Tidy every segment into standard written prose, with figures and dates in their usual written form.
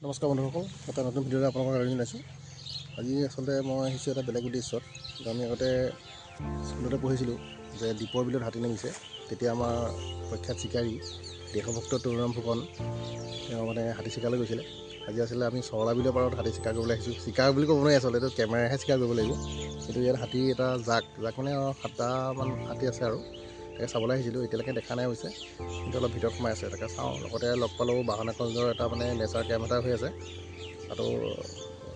নমস্কাৰ বন্ধুসকল, এটা নতুন ভিডিঅ'লৈ আপোনালোকক আদৰণি জনাইছোঁ। আজি আচলতে মই আহিছোঁ এটা বেলেগ উদ্দেশ্যত। আমি আগতে স্কুলতে পঢ়িছিলোঁ যে দীপৰ বিলত হাতী নামিছে। তেতিয়া আমাৰ প্ৰখ্যাত চিকাৰী দেশভক্ত তৰুণৰাম ফুকন তেওঁ হাতী চিকাৰলৈ গৈছিলে। আজি আচলতে আমি চৰলা বিলৰ পাৰত হাতী চিকাৰ কৰিবলৈ আহিছোঁ। চিকাৰ বুলি ক'ব নোৱাৰি, আচলতে এইটো কেমেৰাহে চিকাৰ কৰিব লাগিব। কিন্তু ইয়াত হাতী এটা জাক 7টামান হাতী আছে আৰু তাকে চাবলৈ আহিছিলোঁ। এতিয়ালৈকে দেখা নাই হৈছে, কিন্তু অলপ ভিতৰত সোমাই আছে, তাকে চাওঁ। লগতে লগ পালোঁ বাহনাখণ্ডৰ এটা নেচাৰ কেম্প এটা হৈ আছে। তাতো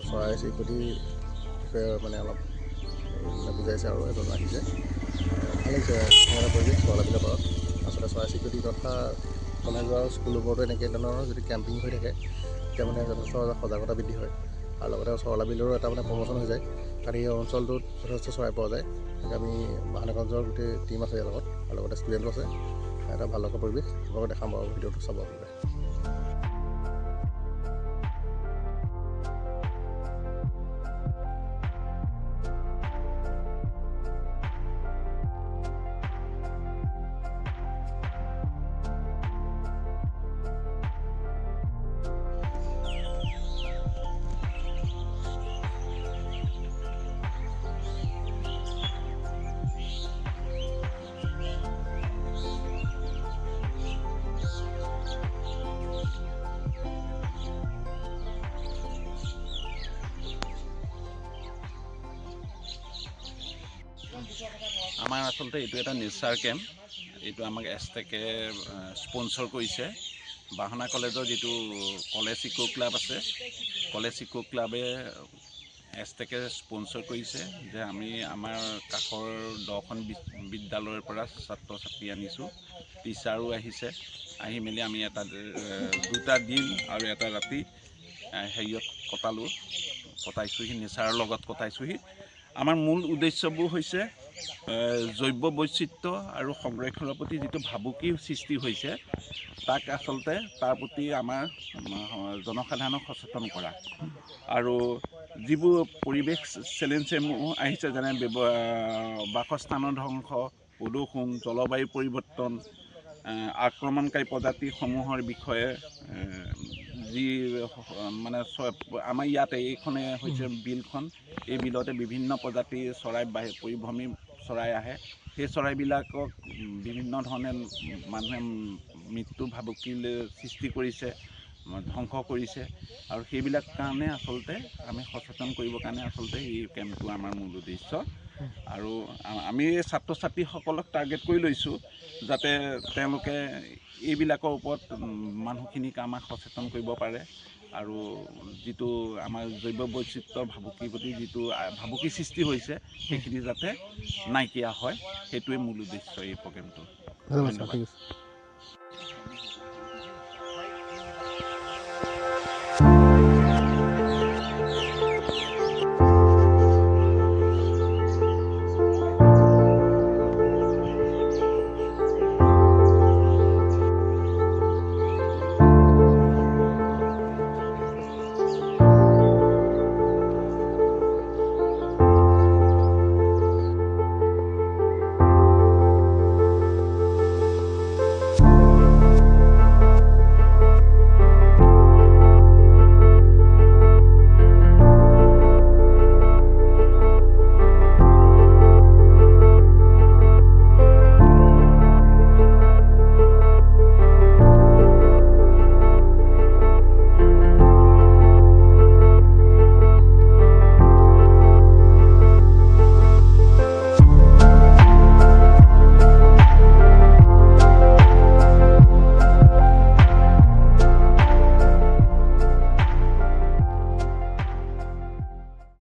চৰাই চিৰিকটিৰ বিষয়ে অলপ বুজাইছে আৰু এজন আহিছে। ভাল লাগিছে এটা পৰিৱেশ চৰলা বিলৰ পাৰত। আচলতে চৰাই চিৰিকটি তথা কলেজ আৰু স্কুলৰ ওপৰতো এনেকৈ ধৰণৰ যদি কেম্পিং হৈ থাকে তেতিয়া যথেষ্ট সজাগতা বৃদ্ধি হয়। আৰু লগতে চৰলা বিলৰো এটা প্ৰমোচন হৈ যায়, কাৰণ এই অঞ্চলটোত যথেষ্ট চৰাই পোৱা যায়। আমি বাহনাগঞ্জৰ গোটেই টীম আছে ইয়াৰ লগত, আৰু লগতে ষ্টুডেণ্টো আছে। এটা ভাল লগা পৰিৱেশ আপোনালোকক দেখাম বাৰু, ভিডিঅ'টো চাব আপোনালোকে। আমাৰ আচলতে এইটো এটা নেচাৰ কেম্প। এইটো আমাক এছটেকে স্পন্সৰ কৰিছে। বাহনা কলেজৰ যিটো কলেজ ইকো ক্লাব আছে, কলেজ ইকো ক্লাবে এছটেকে স্পন্সৰ কৰিছে যে আমি আমাৰ কাষৰ 10খন বিদ্যালয়ৰ পৰা ছাত্ৰ ছাত্ৰী আনিছোঁ। টিচাৰো আহিছে। আহি মেলি আমি এটা 2টা দিন আৰু এটা ৰাতি হেৰিয়ত কটাইছোঁহি, নেচাৰৰ লগত কটাইছোঁহি। আমাৰ মূল উদ্দেশ্যবোৰ হৈছে জৈৱ বৈচিত্ৰ আৰু সংৰক্ষণৰ প্ৰতি যিটো ভাবুকিৰ সৃষ্টি হৈছে, তাক আচলতে তাৰ প্ৰতি আমাৰ জনসাধাৰণক সচেতন কৰা। আৰু যিবোৰ পৰিৱেশ চেলেঞ্জসমূহ আহিছে, যেনে বাসস্থানৰ ধ্বংস, প্ৰদূষণ, জলবায়ু পৰিৱৰ্তন, আক্ৰমণকাৰী প্ৰজাতিসমূহৰ বিষয়ে যি আমাৰ ইয়াতে এইখনে হৈছে বিলখন। এই বিলতে বিভিন্ন প্ৰজাতিৰ চৰাই পৰিভ্ৰমী চৰাই আহে। সেই চৰাইবিলাকক বিভিন্ন ধৰণে মানুহে মৃত্যুৰ ভাবুকিলৈ সৃষ্টি কৰিছে, ধ্বংস কৰিছে। আৰু সেইবিলাক কাৰণে আচলতে আমি সচেতন কৰিবৰ কাৰণে আচলতে এই কেম্পটো আমাৰ মূল উদ্দেশ্য। আৰু আমি ছাত্ৰ ছাত্ৰীসকলক টাৰ্গেট কৰি লৈছোঁ, যাতে তেওঁলোকে এইবিলাকৰ ওপৰত মানুহখিনিক আমাক সচেতন কৰিব পাৰে। আৰু যিটো আমাৰ জৈৱ বৈচিত্ৰ্যৰ ভাবুকিৰ প্ৰতি যিটো ভাবুকি সৃষ্টি হৈছে, সেইখিনি যাতে নাইকিয়া হয়, সেইটোৱে মূল উদ্দেশ্য এই প্ৰগ্ৰেমটো। ধন্যবাদ।